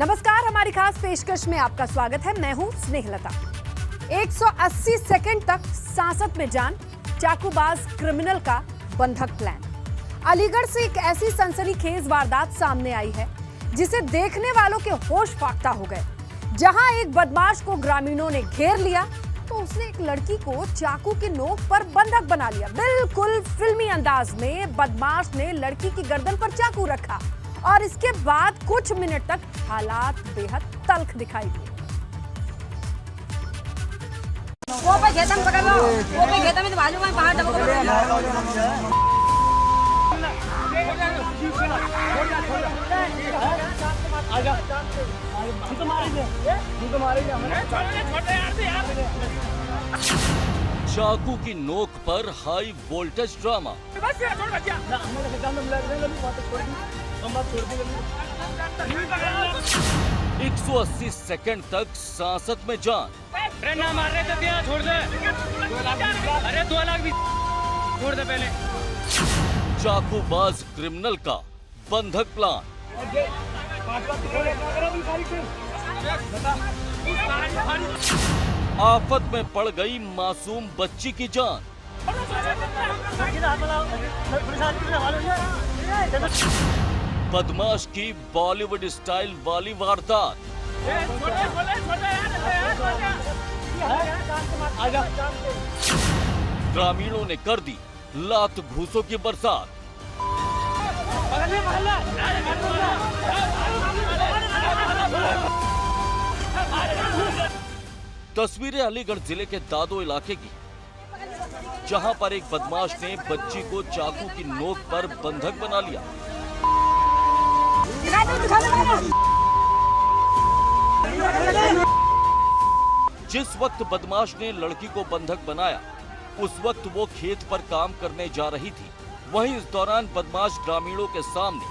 नमस्कार, हमारी खास पेशकश में आपका स्वागत है। मैं हूं स्नेहलता। 180 सेकंड तक सांसत में जान, चाकूबाज क्रिमिनल का बंधक प्लान। अलीगढ़ से एक ऐसी सनसनीखेज वारदात सामने आई है जिसे देखने वालों के होश फाख्ता हो गए। जहां एक बदमाश को ग्रामीणों ने घेर लिया तो उसने एक लड़की को चाकू की नोक पर बंधक बना लिया। बिल्कुल फिल्मी अंदाज में बदमाश ने लड़की की गर्दन पर चाकू रखा और इसके बाद कुछ मिनट तक हालात बेहद तल्ख दिखाई दिए। वो पे खेतन पकड़ लो, वो पे खेतन में बाजू में बाहर दबो आजा हम तो मारेंगे हमने छोटे यार चाकू की नोक पर हाई वोल्टेज ड्रामा। बस यार छोड़ बच्चा ना हमने काम में लग रहे हैं बात छोड़ दी हम बात छोड़ दी। 180 सेकंड तक सांसत में जान। अरे ना मार रहे थे यार छोड़ दे 2 लाख अरे 2 लाख भी छोड़ दे पहले। चाकूबाज क्रिमिनल का बंधक प्लान। आफत में पड़ गई मासूम बच्ची की जान। बदमाश की बॉलीवुड स्टाइल वाली वारदात। ग्रामीणों ने कर दी लात घूसों की बरसात। तस्वीरें अलीगढ़ जिले के दादो इलाके की, जहां पर एक बदमाश ने बच्ची को चाकू की नोक पर बंधक बना लिया। जिस वक्त बदमाश ने लड़की को बंधक बनाया उस वक्त वो खेत पर काम करने जा रही थी। वहीं इस दौरान बदमाश ग्रामीणों के सामने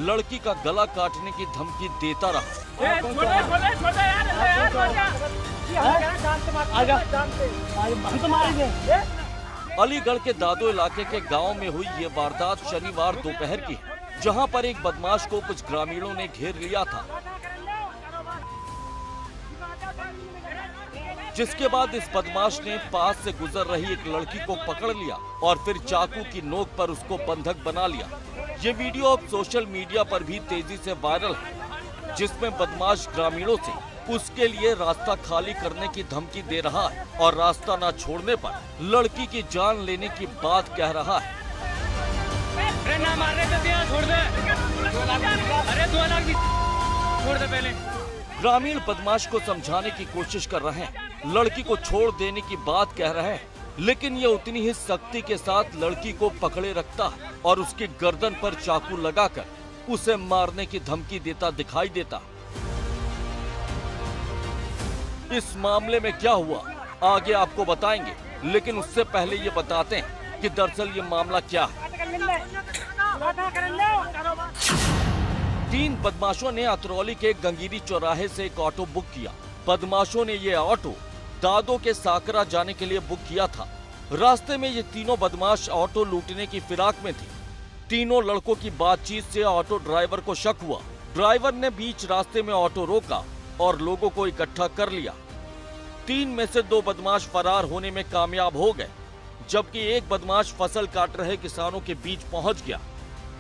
लड़की का गला काटने की धमकी देता रहा। अलीगढ़ के दादो इलाके के गांव में हुई ये वारदात शनिवार दोपहर की है, जहां पर एक बदमाश को कुछ ग्रामीणों ने घेर लिया था, जिसके बाद इस बदमाश ने पास से गुजर रही एक लड़की को पकड़ लिया और फिर चाकू की नोक पर उसको बंधक बना लिया। ये वीडियो अब सोशल मीडिया पर भी तेजी से वायरल है, जिसमें बदमाश ग्रामीणों से उसके लिए रास्ता खाली करने की धमकी दे रहा है और रास्ता न छोड़ने पर लड़की की जान लेने की बात कह रहा है। ना मार रहे थे यार छोड़ दे अरे 2 लाख भी छोड़ दे पहले। ग्रामीण बदमाश को समझाने की कोशिश कर रहे हैं, लड़की को छोड़ देने की बात कह रहे हैं, लेकिन ये उतनी ही सख्ती के साथ लड़की को पकड़े रखता है और उसकी गर्दन पर चाकू लगाकर उसे मारने की धमकी देता दिखाई देता। इस मामले में क्या हुआ आगे आपको बताएंगे, लेकिन उससे पहले ये बताते हैं कि दरअसल ये मामला क्या है। 3 बदमाशों ने अतरौली के गंगीरी चौराहे से एक ऑटो बुक किया। बदमाशों ने ये ऑटो दादो के साकरा जाने के लिए बुक किया था। रास्ते में ये तीनों बदमाश ऑटो लूटने की फिराक में थे। तीनों लड़कों की बातचीत से ऑटो ड्राइवर को शक हुआ। ड्राइवर ने बीच रास्ते में ऑटो रोका और लोगों को इकट्ठा कर लिया। 3 में से 2 बदमाश फरार होने में कामयाब हो गए, जबकि एक बदमाश फसल काट रहे किसानों के बीच पहुंच गया।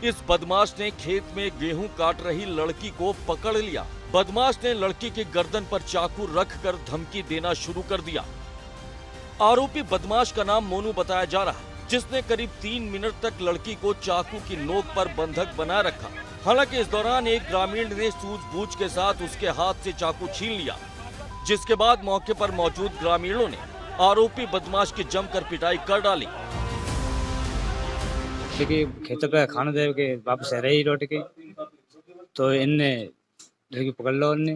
इस बदमाश ने खेत में गेहूं काट रही लड़की को पकड़ लिया। बदमाश ने लड़की की गर्दन पर चाकू रखकर धमकी देना शुरू कर दिया। आरोपी बदमाश का नाम मोनू बताया जा रहा है, जिसने करीब 3 मिनट तक लड़की को चाकू की नोक पर बंधक बनाए रखा। हालांकि इस दौरान एक ग्रामीण ने सूझबूझ के साथ उसके हाथ से चाकू छीन लिया, जिसके बाद मौके पर मौजूद ग्रामीणों ने आरोपी बदमाश की जमकर पिटाई कर डाली। क्योंकि खेतों पे खाना दे के वापस आ रही लौट के, तो इनने लड़की पकड़ लो, उनने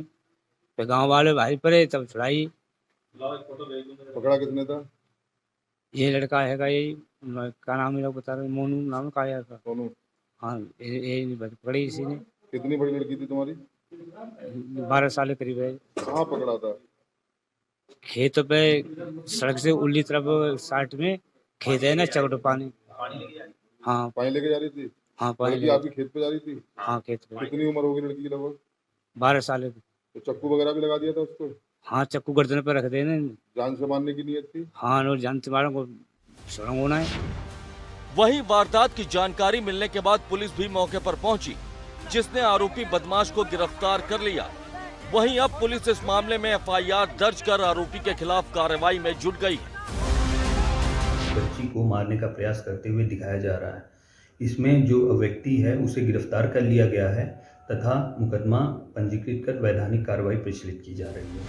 फिर गांव वाले भारी पड़े, तब छुड़ाई। पकड़ा किसने था? ये लड़का है का, यही क्या नाम है बता रहे, मोनू नाम का है का। सोनू। हाँ, ये पकड़ी इसी ने। कितनी बड़ी लड़की थी तुम्हारी? 12 साल के करीब है। कहाँ पकड़ा था? खेतों पे सड़क से उल्ली तरफ साइड में खेत है ना, चकड़ो पानी। हाँ पानी लेके जा रही थी? हाँ, पानी लड़की आपकी खेत पे जा रही थी? हाँ, खेत पे। कितनी उम्र होगी लड़की की लगभग? 12 साल की। तो चक्कू वगैरह भी लगा दिया था उसको? हाँ, चक्कू गर्दन पर रख देने। जान से मारने की नीयत थी? हाँ, और जानते वालों को सुरंग होना है। वहीं वारदात की जानकारी मिलने के बाद पुलिस भी मौके पर पहुंची, जिसने आरोपी बदमाश को गिरफ्तार कर लिया। वहीं अब पुलिस इस मामले में एफआईआर दर्ज कर आरोपी के खिलाफ कार्रवाई में जुट गई है। बच्ची को मारने का प्रयास करते हुए दिखाया जा रहा है। इसमें जो व्यक्ति है उसे गिरफ्तार कर लिया गया है तथा मुकदमा पंजीकृत कर वैधानिक कार्रवाई प्रचलित की जा रही है।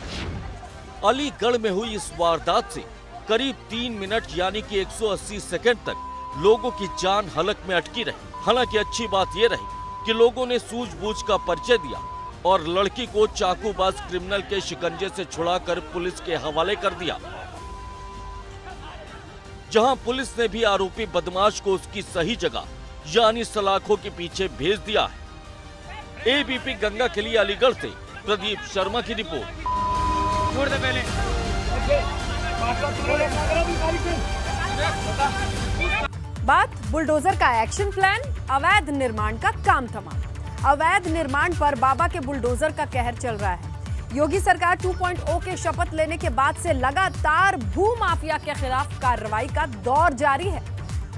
अलीगढ़ में हुई इस वारदात से करीब 3 मिनट यानी कि 180 सेकंड तक लोगों की जान हलक में अटकी रही। हालांकि अच्छी बात यह रही कि लोगों ने सूझबूझ का परिचय दिया और लड़की को चाकूबाज क्रिमिनल के शिकंजे से छुड़ाकर पुलिस के हवाले कर दिया, जहां पुलिस ने भी आरोपी बदमाश को उसकी सही जगह यानी सलाखों के पीछे भेज दिया है। एबीपी गंगा के लिए अलीगढ़ से प्रदीप शर्मा की रिपोर्ट। छोड़ दे पहले। बात बुलडोजर का एक्शन प्लान, अवैध निर्माण का काम थमा। अवैध निर्माण पर बाबा के बुलडोजर का कहर चल रहा है। योगी सरकार 2.0 के शपथ लेने के बाद से लगातार भू माफिया के खिलाफ कार्रवाई का दौर जारी है।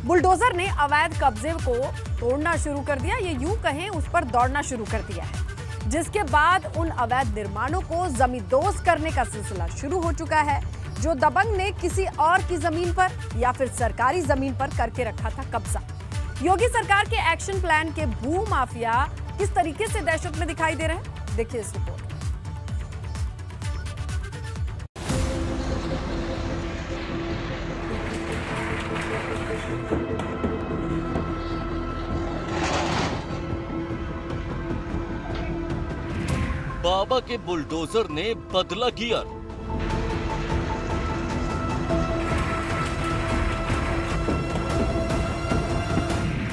बुलडोजर ने अवैध कब्जे को तोड़ना शुरू कर दिया, ये यूं कहें उस पर दौड़ना शुरू कर दिया है, जिसके बाद उन अवैध निर्माणों को जमींदोज करने का सिलसिला शुरू हो चुका है। जो दबंग ने किसी और की जमीन पर या फिर सरकारी जमीन पर करके रखा था कब्जा। योगी सरकार के एक्शन प्लान के भू माफिया किस तरीके से दहशत में दिखाई दे रहे हैं, देखिए इस रिपोर्ट। बाबा के बुलडोजर ने बदला गियर।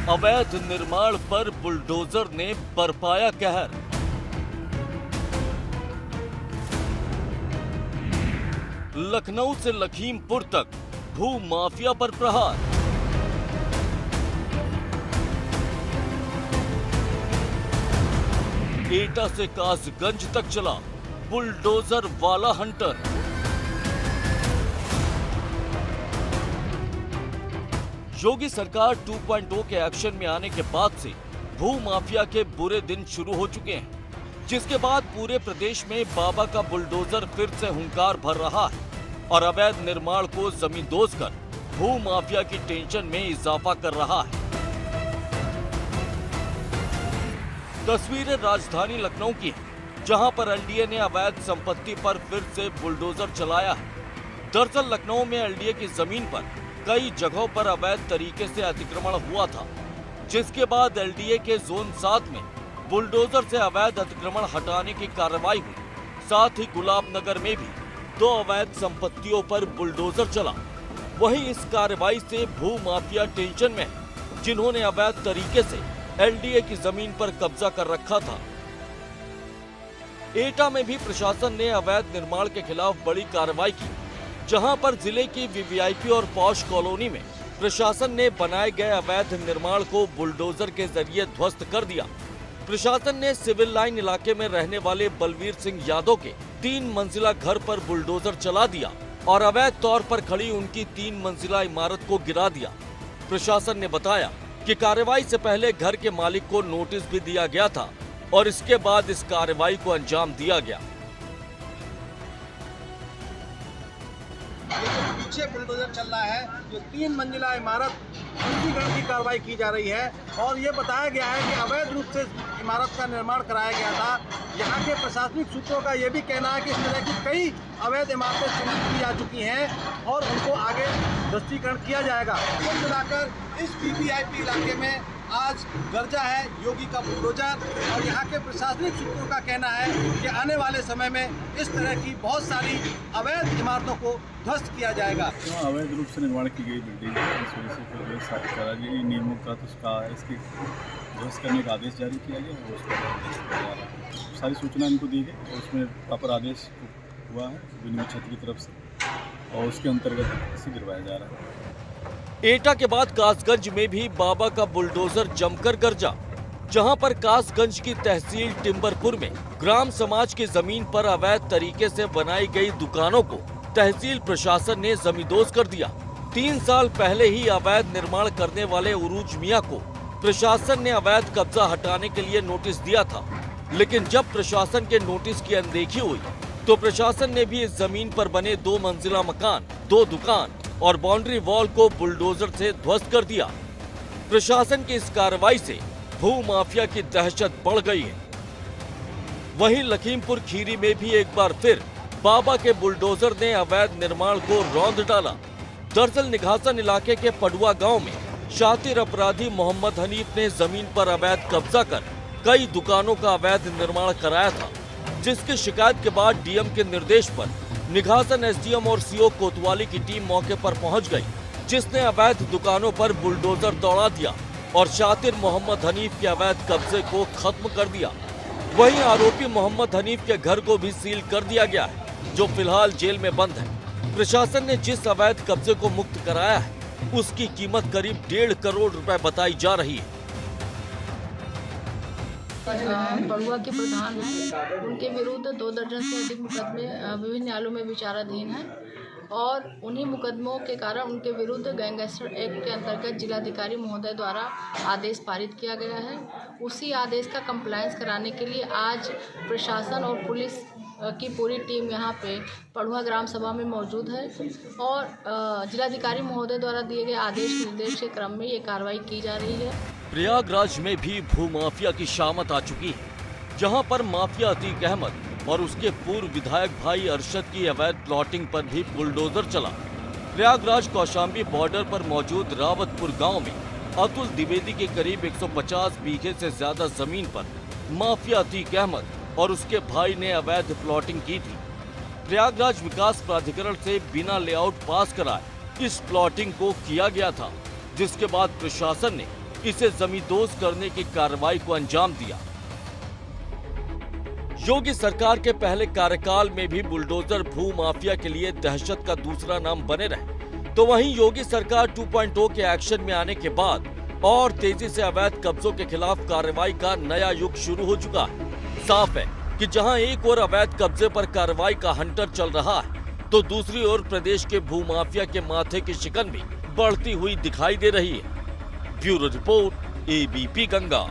अवैध निर्माण पर बुलडोजर ने बरपाया कहर। लखनऊ से लखीमपुर तक भू माफिया पर प्रहार। एटा से कासगंज तक चला बुलडोजर वाला हंटर। योगी सरकार 2.0 के एक्शन में आने के बाद से भू माफिया के बुरे दिन शुरू हो चुके हैं, जिसके बाद पूरे प्रदेश में बाबा का बुलडोजर फिर से हुंकार भर रहा है और अवैध निर्माण को जमींदोज कर भू माफिया की टेंशन में इजाफा कर रहा है। तस्वीरें राजधानी लखनऊ की हैं, जहां पर एलडीए ने अवैध संपत्ति पर फिर से बुलडोजर चलाया है। दरअसल लखनऊ में एलडीए की जमीन पर कई जगहों पर अवैध तरीके से अतिक्रमण हुआ था, जिसके बाद एलडीए के जोन 7 में बुलडोजर से अवैध अतिक्रमण हटाने की कार्रवाई हुई। साथ ही गुलाब नगर में भी 2 अवैध संपत्तियों पर बुलडोजर चला। वहीं इस कार्रवाई से भू माफिया टेंशन में है, जिन्होंने अवैध तरीके से एलडीए की जमीन पर कब्जा कर रखा था। एटा में भी प्रशासन ने अवैध निर्माण के खिलाफ बड़ी कार्रवाई की, जहां पर जिले की वीवीआईपी और पॉश कॉलोनी में प्रशासन ने बनाए गए अवैध निर्माण को बुलडोजर के जरिए ध्वस्त कर दिया। प्रशासन ने सिविल लाइन इलाके में रहने वाले बलवीर सिंह यादव के 3 मंजिला घर पर बुलडोजर चला दिया और अवैध तौर पर खड़ी उनकी 3 मंजिला इमारत को गिरा दिया। प्रशासन ने बताया कि कार्रवाई से पहले घर के मालिक को नोटिस भी दिया गया था और इसके बाद इस कार्रवाई को अंजाम दिया गया। पीछे बुलडोजर चल रहा है, जो 3 मंजिला इमारत पंजीकरण की कार्रवाई की जा रही है और ये बताया गया है कि अवैध रूप से इमारत का निर्माण कराया गया था। यहाँ के प्रशासनिक सूत्रों का ये भी कहना है कि इस तरह की कई अवैध इमारतें चिन्हित की जा चुकी हैं और उनको आगे ध्वस्तीकरण किया जाएगा। कुल मिलाकर इस वीवीआईपी इलाके में आज गर्जा है योगी का बुलडोजर और यहाँ के प्रशासनिक सूत्रों का कहना है कि आने वाले समय में इस तरह की बहुत सारी अवैध इमारतों को ध्वस्त किया जाएगा। अवैध रूप से निर्माण की गई बिल्डिंग इस वजह से फिर सरकारी नियमों का तो उसका इसके ध्वस्त करने का आदेश जारी किया गया और उसका सारी सूचना इनको दी गई और उसमें प्रॉपर आदेश हुआ है विनिमय क्षेत्र की तरफ से और उसके अंतर्गत इसे गिरवाया जा रहा है। एटा के बाद कासगंज में भी बाबा का बुलडोजर जमकर गरजा। जहां पर कासगंज की तहसील टिम्बरपुर में ग्राम समाज की जमीन पर अवैध तरीके से बनाई गई दुकानों को तहसील प्रशासन ने जमींदोज कर दिया। 3 साल पहले ही अवैध निर्माण करने वाले उरूज मियां को प्रशासन ने अवैध कब्जा हटाने के लिए नोटिस दिया था, लेकिन जब प्रशासन के नोटिस की अनदेखी हुई तो प्रशासन ने भी इस जमीन पर बने 2 मंजिला मकान, 2 दुकान और बाउंड्री वॉल को बुलडोजर से ध्वस्त कर दिया। प्रशासन की इस कार्रवाई से भू माफिया की दहशत बढ़ गई है। वहीं लखीमपुर खीरी में भी एक बार फिर बाबा के बुलडोजर ने अवैध निर्माण को रौंद डाला। दरअसल निघासन इलाके के पडुआ गांव में शातिर अपराधी मोहम्मद हनीफ ने जमीन पर अवैध कब्जा कर कई दुकानों का अवैध निर्माण कराया था, जिसकी शिकायत के बाद डीएम के निर्देश पर निघासन एसडीएम और सीओ कोतवाली की टीम मौके पर पहुंच गई, जिसने अवैध दुकानों पर बुलडोजर दौड़ा दिया और शातिर मोहम्मद हनीफ के अवैध कब्जे को खत्म कर दिया। वहीं आरोपी मोहम्मद हनीफ के घर को भी सील कर दिया गया है, जो फिलहाल जेल में बंद है। प्रशासन ने जिस अवैध कब्जे को मुक्त कराया है उसकी कीमत करीब 1.5 करोड़ रुपए बताई जा रही है। पडुआ के प्रधान हैं, उनके विरुद्ध 2 दर्जन से अधिक मुकदमे विभिन्न न्यायालयों में विचाराधीन हैं और उन्हीं मुकदमों के कारण उनके विरुद्ध गैंगस्टर एक्ट के अंतर्गत जिलाधिकारी महोदय द्वारा आदेश पारित किया गया है। उसी आदेश का कंप्लायंस कराने के लिए आज प्रशासन और पुलिस की पूरी टीम यहाँ पे पडुआ ग्राम सभा में मौजूद है और जिलाधिकारी महोदय द्वारा दिए गए आदेश निर्देश के क्रम में ये कार्रवाई की जा रही है। प्रयागराज में भी भूमाफिया की शामत आ चुकी है, जहां पर माफिया अतीक अहमद और उसके पूर्व विधायक भाई अरशद की अवैध प्लॉटिंग पर भी बुलडोजर चला। प्रयागराज कौशाम्बी बॉर्डर पर मौजूद रावतपुर गांव में अतुल द्विवेदी के करीब 150 बीघे से ज्यादा जमीन पर माफिया अतीक अहमद और उसके भाई ने अवैध प्लॉटिंग की थी। प्रयागराज विकास प्राधिकरण से बिना लेआउट पास कराए इस प्लॉटिंग को किया गया था, जिसके बाद प्रशासन ने इसे जमींदोज करने की कार्रवाई को अंजाम दिया। योगी सरकार के पहले कार्यकाल में भी बुलडोजर भू माफिया के लिए दहशत का दूसरा नाम बने रहे, तो वहीं योगी सरकार 2.0 के एक्शन में आने के बाद और तेजी से अवैध कब्जों के खिलाफ कार्रवाई का नया युग शुरू हो चुका है। साफ है कि जहां एक ओर अवैध कब्जे पर कार्रवाई का हंटर चल रहा है, तो दूसरी ओर प्रदेश के भूमाफिया के माथे की शिकन भी बढ़ती हुई दिखाई दे रही है। Bureau report, ABP Ganga.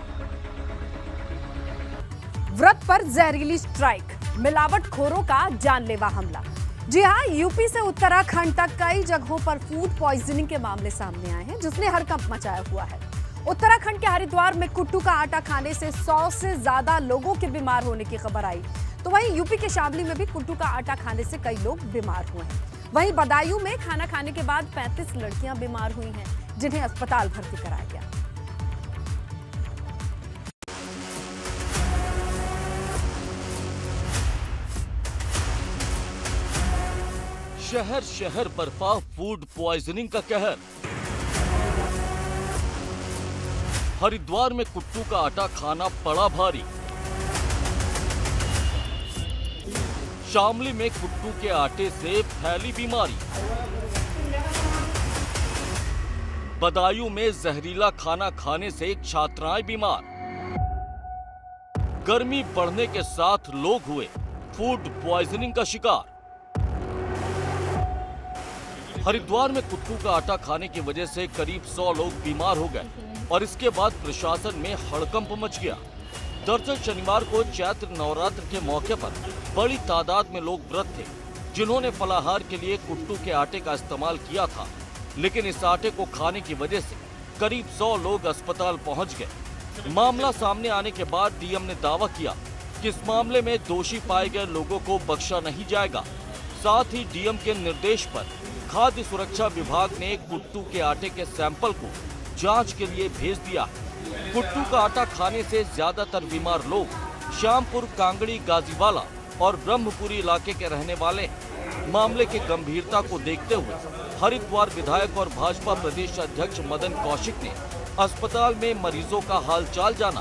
व्रत पर जहरीली स्ट्राइक, मिलावटखोरों का जानलेवा हमला। जी हां, यूपी से उत्तराखंड तक कई जगहों पर फूड पॉइजनिंग के मामले सामने आए हैं, जिसने हड़कंप मचाया हुआ है। उत्तराखंड के हरिद्वार में कुट्टू का आटा खाने से 100 से ज्यादा लोगों के बीमार होने की खबर आई, तो वहीं यूपी के शामली में भी कुट्टू का आटा खाने से कई लोग बीमार हुए हैं। वहीं बदायूं में खाना खाने के बाद 35 लड़कियां बीमार हुई हैं, जिन्हें अस्पताल भर्ती कराया गया। शहर शहर बरपा फूड पॉइजनिंग का कहर। हरिद्वार में कुट्टू का आटा खाना पड़ा भारी। शामली में कुट्टू के आटे से फैली बीमारी। बदायूं में जहरीला खाना खाने से छात्राएं बीमार। गर्मी बढ़ने के साथ लोग हुए फूड पॉइजनिंग का शिकार। हरिद्वार में कुट्टू का आटा खाने की वजह से करीब 100 लोग बीमार हो गए और इसके बाद प्रशासन में हड़कंप मच गया। दरअसल शनिवार को चैत्र नवरात्र के मौके पर बड़ी तादाद में लोग व्रत थे, जिन्होंने फलाहार के लिए कुट्टू के आटे का इस्तेमाल किया था, लेकिन इस आटे को खाने की वजह से करीब 100 लोग अस्पताल पहुंच गए। मामला सामने आने के बाद डीएम ने दावा किया कि इस मामले में दोषी पाए गए लोगों को बख्शा नहीं जाएगा। साथ ही डीएम के निर्देश पर खाद्य सुरक्षा विभाग ने कुट्टू के आटे के सैंपल को जांच के लिए भेज दिया। कुट्टू का आटा खाने से ज्यादातर बीमार लोग श्यामपुर, कांगड़ी, गाजीवाला और ब्रह्मपुरी इलाके के रहने वाले हैं। मामले की गंभीरता को देखते हुए हरिद्वार विधायक और भाजपा प्रदेश अध्यक्ष मदन कौशिक ने अस्पताल में मरीजों का हालचाल जाना,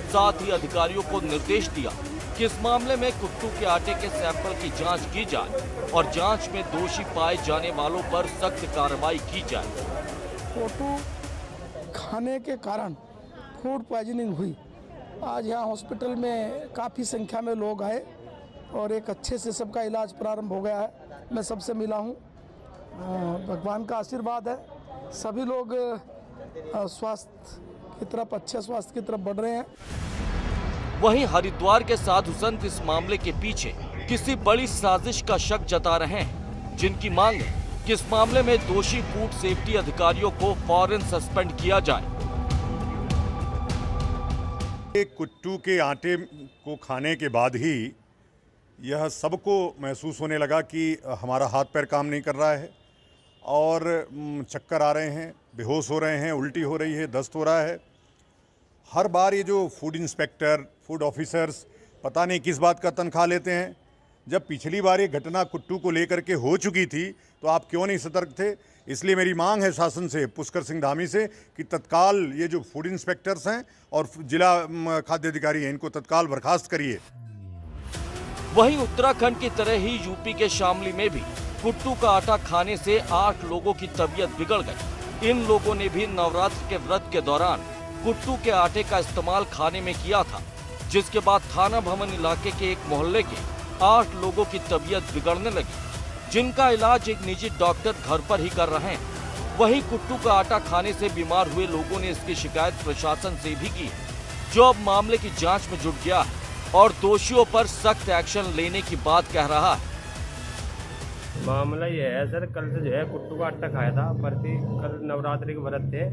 साथ ही अधिकारियों को निर्देश दिया कि इस मामले में कुट्टू के आटे के सैंपल की जांच की जाए और जांच में दोषी पाए जाने वालों पर सख्त कार्रवाई की जाए। कुट्टू खाने के कारण फूड पॉइजनिंग हुई आज यहाँ हॉस्पिटल में काफ़ी संख्या में लोग आए और एक अच्छे से सबका इलाज प्रारंभ हो गया है। मैं सबसे मिला हूँ, भगवान का आशीर्वाद है, सभी लोग स्वास्थ्य की तरफ, अच्छे स्वास्थ्य की तरफ बढ़ रहे हैं। वहीं हरिद्वार के साधु संत इस मामले के पीछे किसी बड़ी साजिश का शक जता रहे हैं, जिनकी मांग है कि इस मामले में दोषी फूड सेफ्टी अधिकारियों को फौरन सस्पेंड किया जाए। कुट्टू के आटे को खाने के बाद ही यह सबको महसूस होने लगा कि हमारा हाथ पैर काम नहीं कर रहा है और चक्कर आ रहे हैं, बेहोश हो रहे हैं, उल्टी हो रही है, दस्त हो रहा है। हर बार ये जो फूड इंस्पेक्टर, फूड ऑफिसर्स पता नहीं किस बात का तनख्वाह लेते हैं। जब पिछली बार ये घटना कुट्टू को लेकर के हो चुकी थी तो आप क्यों नहीं सतर्क थे? इसलिए मेरी मांग है शासन से, पुष्कर सिंह धामी से, कि तत्काल ये जो फूड इंस्पेक्टर्स हैं और जिला खाद्य अधिकारी हैं, इनको तत्काल बर्खास्त करिए। वहीं उत्तराखंड की तरह ही यूपी के शामली में भी कुट्टू का आटा खाने से 8 लोगों की तबीयत बिगड़ गई। इन लोगों ने भी नवरात्र के व्रत के दौरान कुट्टू के आटे का इस्तेमाल खाने में किया था, जिसके बाद थाना भवन इलाके के एक मोहल्ले के 8 लोगों की तबीयत बिगड़ने लगी, जिनका इलाज एक निजी डॉक्टर घर पर ही कर रहे हैं। वहीं कुट्टू का आटा खाने से बीमार हुए लोगों ने इसकी शिकायत प्रशासन से भी की, जो अब मामले की जांच में जुट गया है और दोषियों पर सख्त एक्शन लेने की बात कह रहा है। मामला ये है सर, कल से जो है कुट्टू का आटा खाया था, परती कल नवरात्रि के व्रत थे।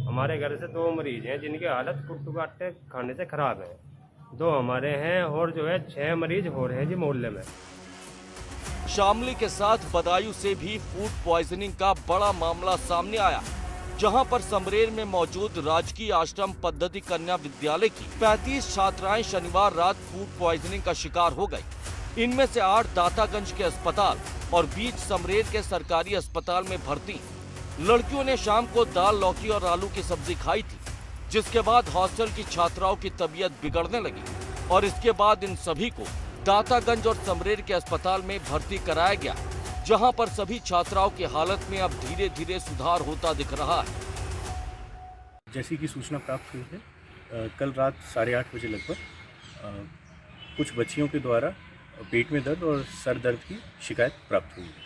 हमारे घर से 2 मरीज हैं जिनकी हालत कुट्टू का आटे खाने से खराब है। 2 हमारे हैं और जो है 6 मरीज हो रहे हैं जी मोहल्ले में। शामली के साथ बदायूं से भी फूड पॉइजनिंग का बड़ा मामला सामने आया, जहां पर समरेर में मौजूद राजकीय आश्रम पद्धति कन्या विद्यालय की 35 छात्राएं शनिवार रात फूड पॉइजनिंग का शिकार हो गई। इनमें से 8 दातागंज के अस्पताल और 20 समरेर के सरकारी अस्पताल में भर्ती। लड़कियों ने शाम को दाल, लौकी और आलू की सब्जी खाई थी, जिसके बाद हॉस्टल की छात्राओं की तबीयत बिगड़ने लगी और इसके बाद इन सभी को दातागंज और समरेर के अस्पताल में भर्ती कराया गया, जहां पर सभी छात्राओं की हालत में अब धीरे धीरे सुधार होता दिख रहा है। जैसी की सूचना प्राप्त हुई है, कल रात 8:30 बजे लगभग कुछ बच्चियों के द्वारा पेट में दर्द और सर दर्द की शिकायत प्राप्त हुई है।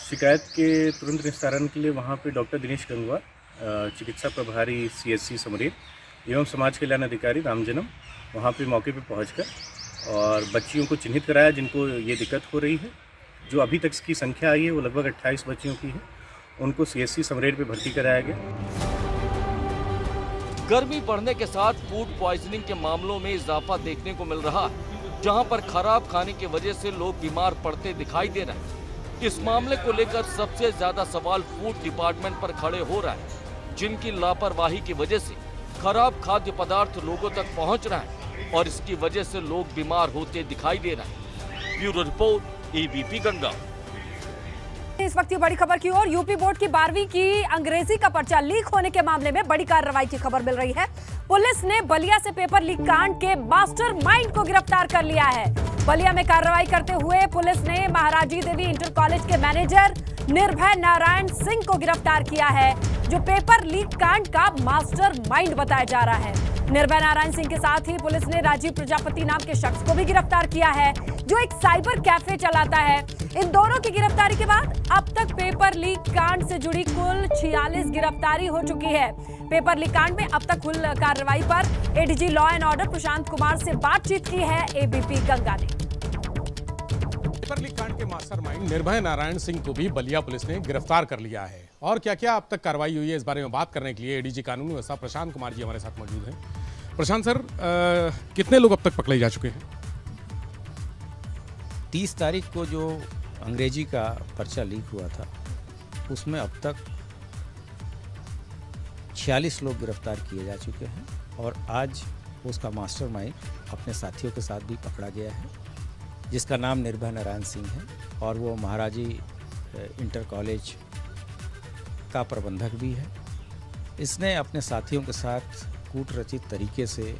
शिकायत के तुरंत निस्तारण के लिए वहां पे डॉक्टर दिनेश गंगवा, चिकित्सा प्रभारी CSC समरेर एवं समाज कल्याण अधिकारी रामजन्म वहां पे मौके पे पहुंचकर और बच्चियों को चिन्हित कराया जिनको ये दिक्कत हो रही है। जो अभी तक की संख्या आई है वो लगभग 28 बच्चियों की है। उनको CSC समरेर पे भर्ती कराया गया। गर्मी बढ़ने के साथ फूड पॉइजनिंग के मामलों में इजाफा देखने को मिल रहा है, जहां पर खराब खाने की वजह से लोग बीमार पड़ते दिखाई दे रहे हैं। इस मामले को लेकर सबसे ज्यादा सवाल फूड डिपार्टमेंट पर खड़े हो रहे हैं, जिनकी लापरवाही की वजह से खराब खाद्य पदार्थ लोगों तक पहुंच रहे हैं और इसकी वजह से लोग बीमार होते दिखाई दे रहे हैं। Bureau report, ABP Ganga. इस वक्त की बड़ी खबर की ओर, यूपी बोर्ड की 12वीं की अंग्रेजी का पर्चा लीक होने के मामले में बड़ी कार्रवाई की खबर मिल रही है। पुलिस ने बलिया से पेपर लीक कांड के मास्टरमाइंड को गिरफ्तार कर लिया है। बलिया में कार्रवाई करते हुए पुलिस ने महाराजी देवी इंटर कॉलेज के मैनेजर निर्भय नारायण सिंह को गिरफ्तार किया है, जो पेपर लीक कांड का मास्टरमाइंड बताया जा रहा है। निर्भय नारायण सिंह के साथ ही पुलिस ने राजीव प्रजापति नाम के शख्स को भी गिरफ्तार किया है, जो एक साइबर कैफे चलाता है। इन दोनों की गिरफ्तारी के बाद अब तक पेपर लीक कांड से जुड़ी कुल 46 गिरफ्तारी हो चुकी है। पेपर लीक कांड में अब तक कुल कार्रवाई पर ADG law and order Prashant Kumar से बातचीत की है ABP गंगा ने। पेपर लीक कांड के मास्टरमाइंड निर्भय नारायण सिंह को भी बलिया पुलिस ने गिरफ्तार कर लिया है। और क्या क्या अब तक कार्रवाई हुई है, इस बारे में बात करने के लिए ADG कानूनी व्यवस्था प्रशांत कुमार जी हमारे साथ मौजूद हैं। प्रशांत सर, कितने लोग अब तक पकड़े जा चुके हैं? 30 तारीख को जो अंग्रेजी का पर्चा लीक हुआ था, उसमें अब तक 46 लोग गिरफ्तार किए जा चुके हैं और आज उसका मास्टरमाइंड अपने साथियों के साथ भी पकड़ा गया है, जिसका नाम निर्भय नारायण सिंह है और वो महाराजी इंटर कॉलेज का प्रबंधक भी है। इसने अपने साथियों के साथ कूटरचित तरीके से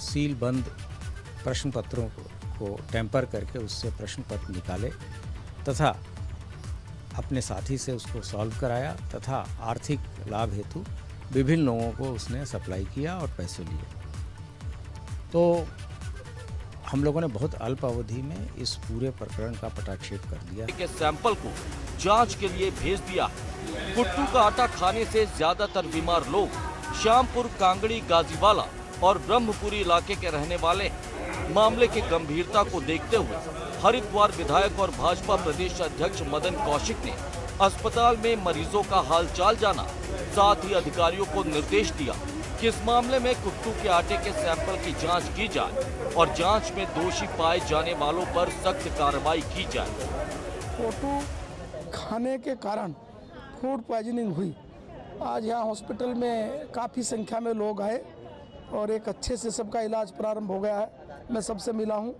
सील बंद प्रश्न पत्रों को टेम्पर करके उससे प्रश्न पत्र निकाले तथा अपने साथी से उसको सॉल्व कराया तथा आर्थिक लाभ हेतु विभिन्न लोगों को उसने सप्लाई किया और पैसे लिए। तो हम लोगों ने बहुत अल्प अवधि में इस पूरे प्रकरण का पटाक्षेप कर दिया। के सैंपल को जांच के लिए भेज दिया। कुट्टू का आटा खाने से ज्यादातर बीमार लोग श्यामपुर, कांगड़ी, गाजीवाला और ब्रह्मपुरी इलाके के रहने वाले हैं। मामले की गंभीरता को देखते हुए हरिद्वार विधायक और भाजपा प्रदेश अध्यक्ष मदन कौशिक ने अस्पताल में मरीजों का हालचाल जाना, साथ ही अधिकारियों को निर्देश दिया कि इस मामले में कुट्टू के आटे के सैंपल की जांच की जाए और जांच में दोषी पाए जाने वालों पर सख्त कार्रवाई की जाए। कुट्टू खाने के कारण फूड पॉइजनिंग हुई। आज यहाँ हॉस्पिटल में काफ़ी संख्या में लोग आए और एक अच्छे से सबका इलाज प्रारंभ हो गया है। मैं सबसे मिला हूँ,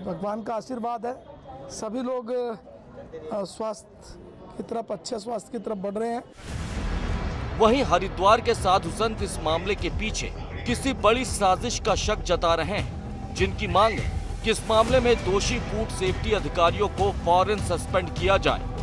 भगवान का आशीर्वाद है। सभी लोग स्वास्थ्य की तरफ, अच्छे स्वास्थ्य की तरफ बढ़ रहे हैं। वहीं हरिद्वार के साधु संत इस मामले के पीछे किसी बड़ी साजिश का शक जता रहे हैं, जिनकी मांग है कि इस मामले में दोषी फूड सेफ्टी अधिकारियों को फौरन सस्पेंड किया जाए